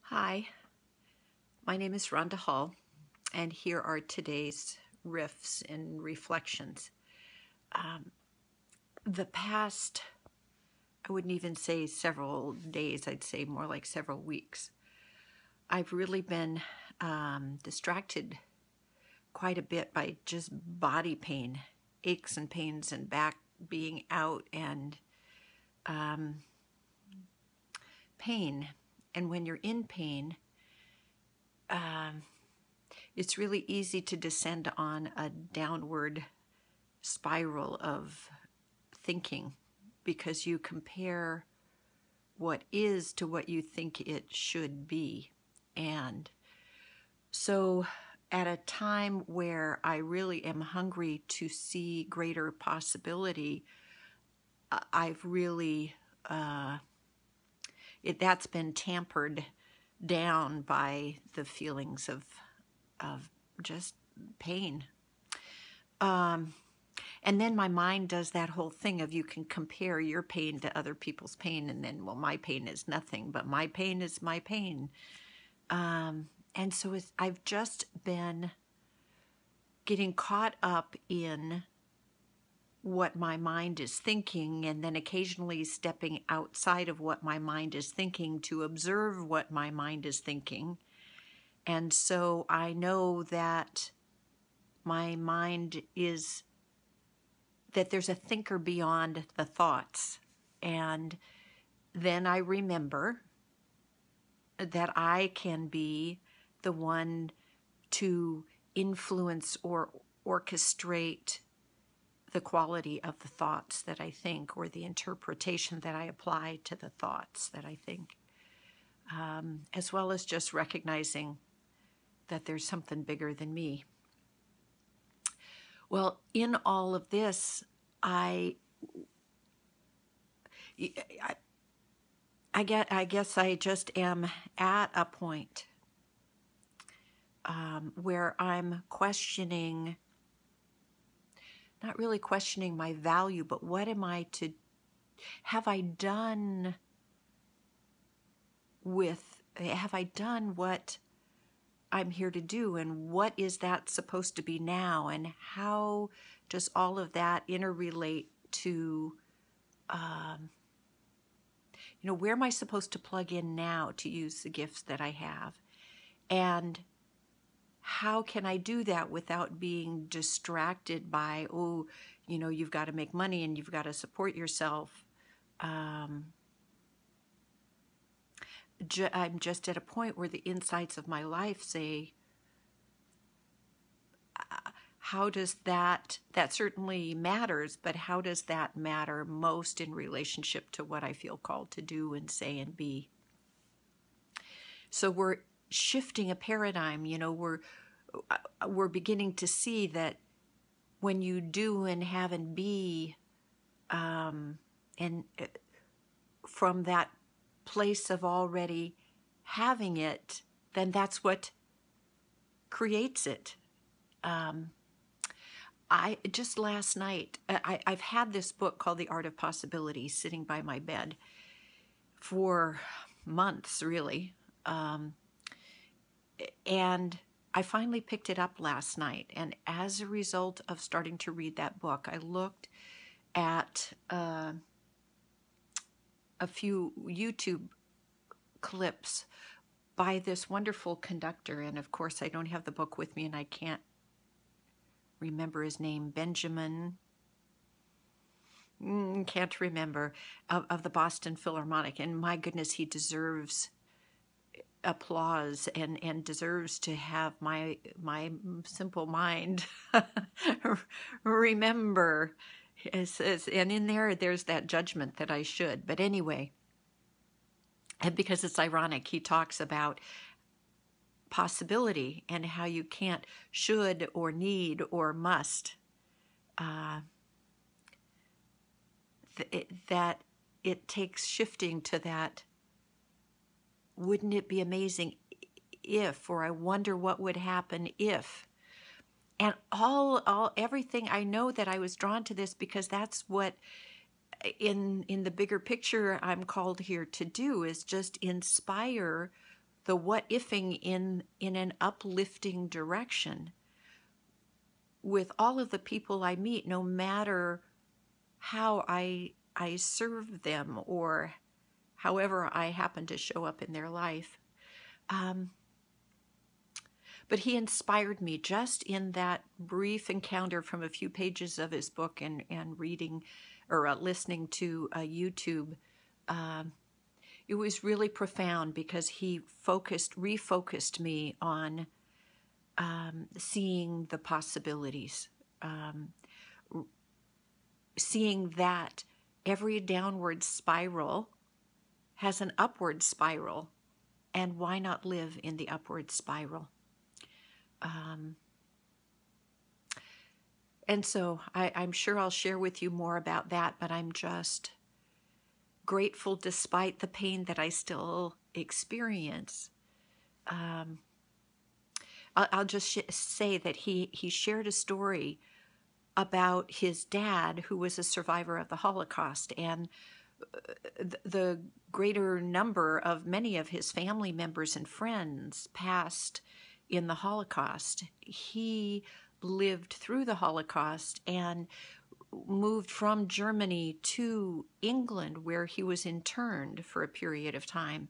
Hi, my name is Rhonda Hall, and here are today's Riffs and Reflections. The past, I wouldn't even say several days, I'd say more like several weeks, I've really been distracted quite a bit by just body pain, aches and pains and back being out and pain. And when you're in pain, it's really easy to descend on a downward spiral of thinking because you compare what is to what you think it should be. And so at a time where I really am hungry to see greater possibility, I've really, that's been tampered down by the feelings of just pain. And then my mind does that whole thing of you can compare your pain to other people's pain, and then, well, my pain is nothing, but my pain is my pain. And so I've just been getting caught up in what my mind is thinking, and then occasionally stepping outside of what my mind is thinking to observe what my mind is thinking. And so I know that my mind is, that there's a thinker beyond the thoughts. And then I remember that I can be the one to influence or orchestrate the quality of the thoughts that I think, or the interpretation that I apply to the thoughts that I think, as well as just recognizing that there's something bigger than me. Well, in all of this, I guess I just am at a point where I'm questioning, not really questioning my value, but what am I to, have I done what I'm here to do, and what is that supposed to be now, and how does all of that interrelate to, where am I supposed to plug in now to use the gifts that I have, and how can I do that without being distracted by, you've got to make money and you've got to support yourself. I'm just at a point where the insights of my life say, how does that certainly matters, but how does that matter most in relationship to what I feel called to do and say and be? So we're shifting a paradigm, we're beginning to see that when you do and have and be, and from that place of already having it, then that's what creates it. I just last night, I've had this book called The Art of Possibility sitting by my bed for months, really. And I finally picked it up last night. And as a result of starting to read that book, I looked at a few YouTube clips by this wonderful conductor. And of course, I don't have the book with me and I can't remember his name. Benjamin, can't remember, of the Boston Philharmonic. And my goodness, he deserves applause and deserves to have my simple mind remember. And in there's that judgment that I should. But anyway, and because it's ironic, he talks about possibility and how you can't should or need or must, that it takes shifting to that. Wouldn't it be amazing if, or I wonder what would happen if, and everything. I know that I was drawn to this because that's what in the bigger picture I'm called here to do, is just inspire the what-ifing in an uplifting direction with all of the people I meet, no matter how I serve them or however I happen to show up in their life. But he inspired me just in that brief encounter from a few pages of his book and reading or listening to YouTube. It was really profound because he refocused me on seeing the possibilities, seeing that every downward spiral has an upward spiral, and why not live in the upward spiral? And so I'm sure I'll share with you more about that, but I'm just grateful despite the pain that I still experience. I'll just say that he shared a story about his dad, who was a survivor of the Holocaust, and the greater number of many of his family members and friends passed in the Holocaust. He lived through the Holocaust and moved from Germany to England, where he was interned for a period of time.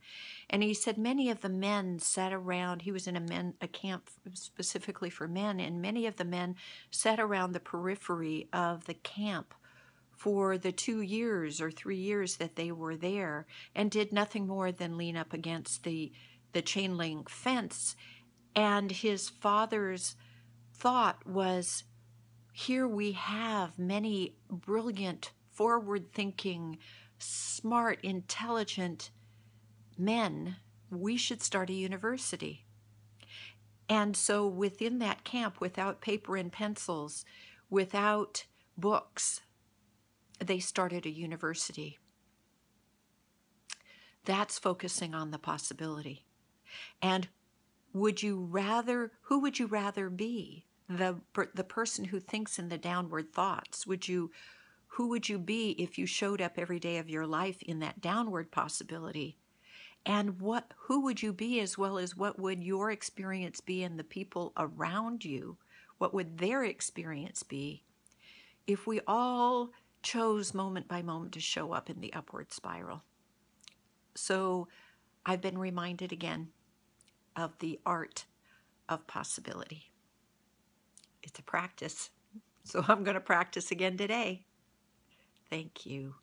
And he said many of the men sat around, he was in a camp specifically for men, and many of the men sat around the periphery of the camp for the 2 years or 3 years that they were there and did nothing more than lean up against the chain link fence. And his father's thought was, here we have many brilliant, forward-thinking, smart, intelligent men. We should start a university. And so within that camp, without paper and pencils, without books, they started a university. That's focusing on the possibility. And who would you rather be? The person who thinks in the downward thoughts? Who would you be if you showed up every day of your life in that downward possibility? And who would you be, as well as what would your experience be and the people around you? What would their experience be if we all chose moment by moment to show up in the upward spiral? So I've been reminded again of the art of possibility. It's a practice. So I'm going to practice again today. Thank you.